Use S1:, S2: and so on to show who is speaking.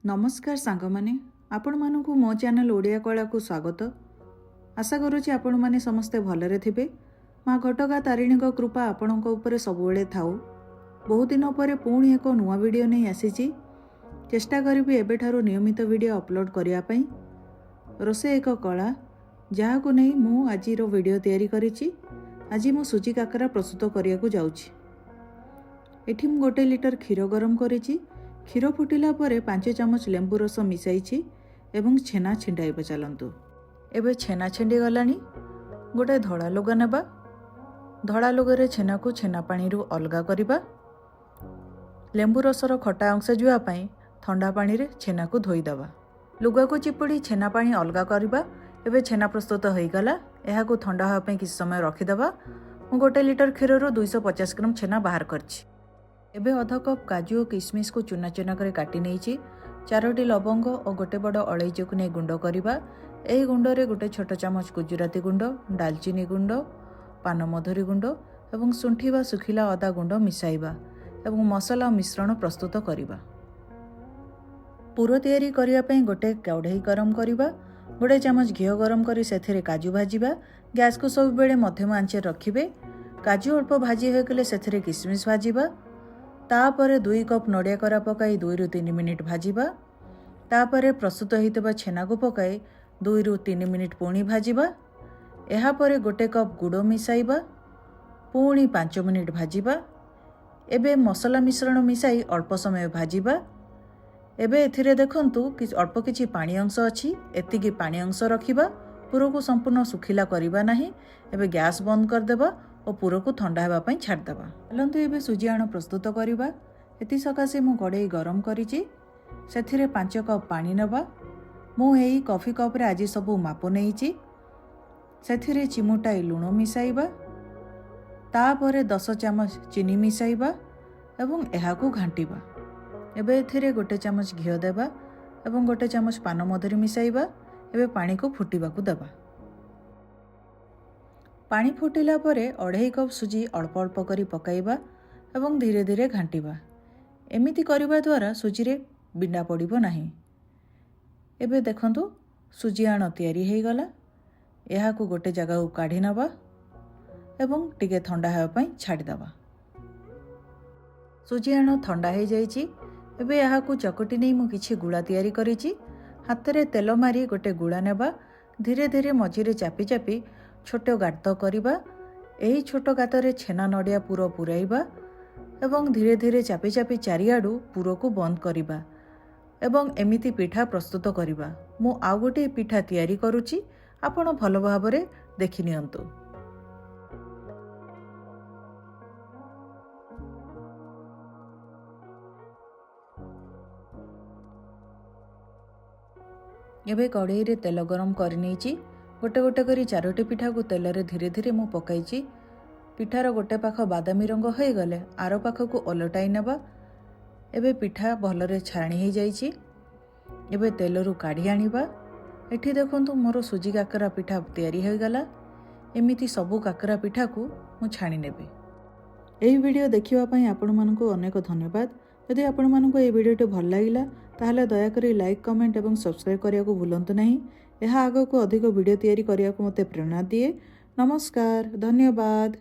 S1: नमस्कार सांगमाने आपण मानकु मो चैनल ओडिया कला को स्वागत। आशा करुछि आपण माने समस्ते भलरे थिबे। माँ घटगा तारिणी को कृपा आपणक उपरे सबुबेले थाउ। बहुत दिन पर पुणी एक नुआ वीडियो नहीं आसीछि। चेष्टा करिबि एबेठारु नियमित वीडियो अपलोड करिया पई। रोसे एक कला जहाकु नै मु आजिरो वीडियो तयारी करिछि। आज मु सुजी काकरा प्रस्तुत करिया को जाउछि। एठी मु 1 लिटर क्षीर गरम करिछि। क्षीर फुटिला परे 5 चामच लेंबू रस मिसाइछि एवं छेना छिंडाइबा चलंतु। एबे छेना छिंडी गलानी। गोटे धड़ा लुगा नेबा। धड़ा लुगारे छेना को छेना पानी रु अलगा करिबा। लेंबू रसर खटा अंश जुआ पई ठंडा पानी रे छेना को धोई दबा। लुगा को चिपुड़ी छेना पानी अलगा करिबा। एबे छेना प्रस्तुत होई गला। एहा को ठंडा होआ पई किछ समय रखि दबा। मु 1 लिटर क्षीर रु 250 ग्राम छेना बाहर करछि। एबे आधा कप काजू और किशमिश को चुना चुना कर काटी नहीं 4टी लवंग और गोटे बड़ अलैची को नहीं गुंड करवा। यही गुंडे गोटे छोट चामच गुजराती गुंड, डालचीनी गुंड, पान मधुरी गुंड और शुंठी वा सुखिला अदा गुंड मिसाइबा एवं मसला मिश्रण प्रस्तुत करवा। पूर तैयारी करने गोटे कढ़ई गरम करवा। गोटे चामच घी गरम कर से काजू भाजवा। गैस को सब बेले मध्यम आंचे रखिबे। काजू अल्प भाजी होगले से किशमिश भाजवा। तापरे 2 कप नड़िया करा पकाई 2 ରୁ 3 मिनिट भाजवा। तापरे प्रस्तुत होइतबा छेना को पकाई 2 ରୁ 3 मिनिट पुणी भाजवा। एहा परे गोटे कप गुड़ मिसाइबा। पुणी 5 मिनिट भाजवा। एबे मसला मिश्रण मिसाई अल्प समय भाजवा। एबे एथिरे देखंतु कि अल्प किछि पानी अंश अछि। एतिकी पानी अंश रखिबा। पूर को संपूर्ण सुखिला करिबा नाही। एबे गैस बंद कर देबा और पूर को ठंडा हेबा पई छाड़ देबा। चलंतु एबे सुजी आण प्रस्तुत करिबा। एति सकासे मु कड़ई गरम करिछि। सेथिरे 5 कप पानी नेबा। मु एई कॉफी कप रे आज सब माप नेइछि। सेथिरे चिमुटाई लुण मिसाइबा। तापरे 10 चामच चीनी मिसाइबा एवं एहा को घांटीबा। एबे एथिरे गोटे चामच घी देबा एवं गोटे चामच पान मधुरी मिसाइबा। एबे पानी को फुटिबा को देबा। पानी फुटिला परे 2.5 कप सुजी अल्प अल्प करी पकाइबा एवं धीरे धीरे घांटीबा। एमिति करिबा द्वारा सुजी रे बिंडा पड़िबो नाही। एबे देखंतु सुजी आण तयारी हेई गला। एहा को गोटे जगह को काढी नबा एवं टिके ठंडा हेबा पई छाडी दबा। सुजी आण ठंडा हे जाईची। एबे एहा को चकटी नै मु किछि गुळा तयारी करिछि। हाथ रे तेल मारी गोटे गुळा नेबा। धीरे धीरे मझिरे चापी चापी छोट गात करवा। यही छोट गातरे छेना नड़िया पूर पुराइबा एवं धीरे धीरे चापी चापी चारिआडू पूर को बंद करवा एवं एमिति पिठा प्रस्तुत करवा। मु आउ गोटे पिठा तैयारी करुछि। आपण भल भाबरे देखि नियंतु। एबे कढ़ई रे तेल गरम करनेछि। गोटे गोटे करी 4टी पिठा को तेल रे धीरे धीरे मु पकाइछि। पिठार गोटे पाख बादामी रंग हो गले आर पाख को ओलटाई नेबा। एबे पिठा भलरे छाणी हो जाइछि। एबे तेल रु काढ़ी आनिबा। एठी देखंतु मोर सुजी काकरा पिठा तैयारी हो गला। एमिति सबु काकरा पिठा को मु छाणी नेबे। एही वीडियो देखिबा पई आपण मानकु अनेक धन्यवाद। यदि आपण मानकु ए वीडियोटी भल लागिला ताहले दया करी लाइक कमेंट एवं सब्सक्राइब करिया को भूलंतु नहीं। यह आगो को अधिक वीडियो तैयारी करिया को मते प्रेरणा दिए। नमस्कार, धन्यवाद।